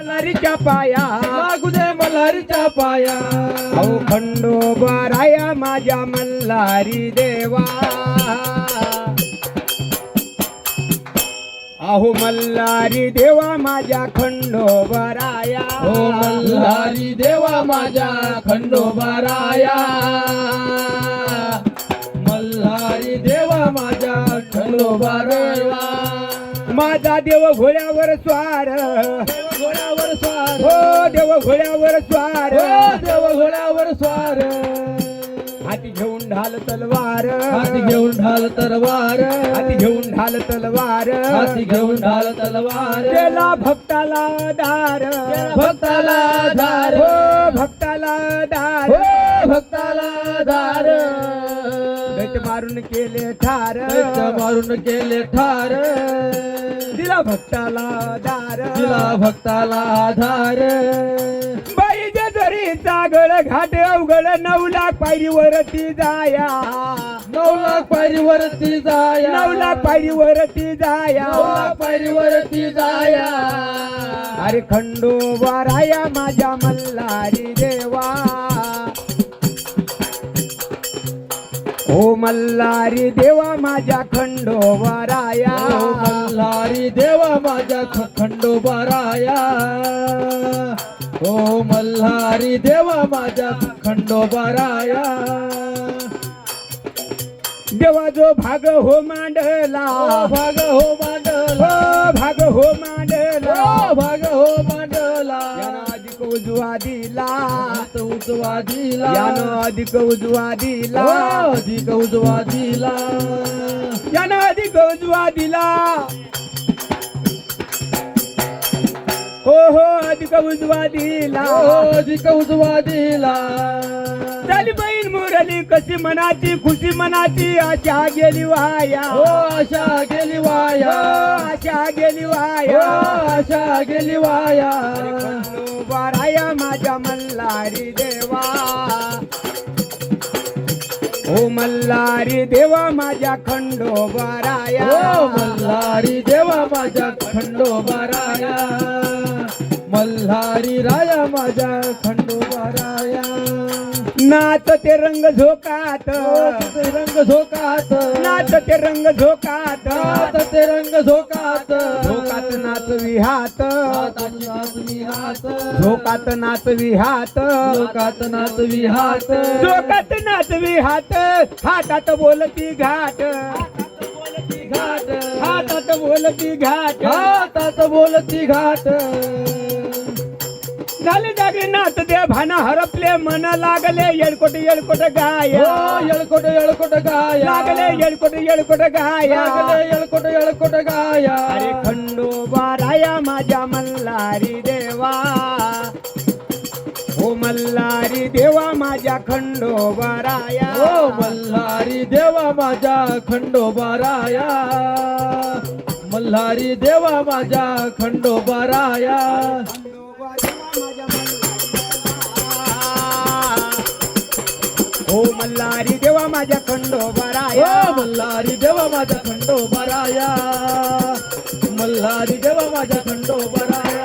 मल्हारीच्या पाया लागू दे मल्हारीच्या पाया अहो खंडोबाराया माझ्या मल्हारी देवा अहो मल्हारी देवा माझ्या खंडोबाराया हो मल्हारी देवा माझ्या खंडोबाराया मल्हारी देवा माझ्या खंडोबाराया माझा देव घोड्यावर स्वार घोड्यावर स्वार हो देव घोड्यावर स्वार हो देव घोड्यावर स्वार हाती घेऊन ढाल तलवार हाती घेऊन ढाल तलवार हाती घेऊन ढाल तलवार हाती घेऊन ढाल तलवार केला भक्ताला दार भक्ताला धार हो भक्ताला दार हो भक्ताला धार गट मारून केले ठार दैत्य मारून केले ठार दिला भक्ताला दार दिला भक्ताला धार बाईच्या दरीचा गळ घाट अवघड 9 लाख पायरीवरती जाया 9 लाख पायरीवरती जाया 9 लाख पायरीवरती जाया 9 लाख पायरीवरती जाया अरे खंडोबाराया माझ्या मल्हारी देवा ओ मल्हारी देवा माझ्या खंडोबाराया ओ मल्हारी देवा माझ्या खंडोबाराया ओ मल्हारी देवा माझ्या खंडोबाराया देवा जो भाग हो मांडला भाग हो मांडला हो भाग हो मांडला भाग हो मांडला यानं अधिक उजवा दिला उजवा दिला यानं अधिक उजवा दिला अधिक उजवा दिला यानं अधिक उजवा दिला हो अधिक उजवा दिला अधिक उजवा दिला झाली बहीण मुरली कशी मनाची खुशी मनाची आशा गेली वाया हो आशा गेली वाया आशा गेली हो वाया आशा गेली वाया खंडोबाराया माझ्या मल्हारी देवा ओ मल्हारी देवा माझ्या खंडोबाराया हो मल्हारी देवा माझ्या खंडोबाराया मल्हारी राया माझ्या खंडोबाराया नाच ते रंग झोकात रंग झोकात नाच ते रंग झोकात नाच ते रंग झोकात झोकात नाच विहात नाच विहात झोकात नाच विहात झोकात नाच विहात झोकात नाच विहात हातात बोलती घाट घाट हातात बोलती घाट हातात बोलती घाट झाले जागले नाच दे भान हरपले मन लागले येळकोट येळकोट गाय हो येळकोट येळकोट गाया लागले येळकोट येळकोट गाय लागले येळकोट येळकोट गाया अरे खंडोबाराया माझ्या मल्हारी देवा हो मल्हारी देवा माझ्या खंडोबाराया हो मल्हारी देवा माझ्या खंडोबाराया मल्हारी देवा माझ्या खंडोबाराया हो मल्हारी देवा माझ्या खंडोबाराया हो मल्हारी देवा माझ्या खंडोबाराया मल्हारी देवा माझ्या खंडोबाराया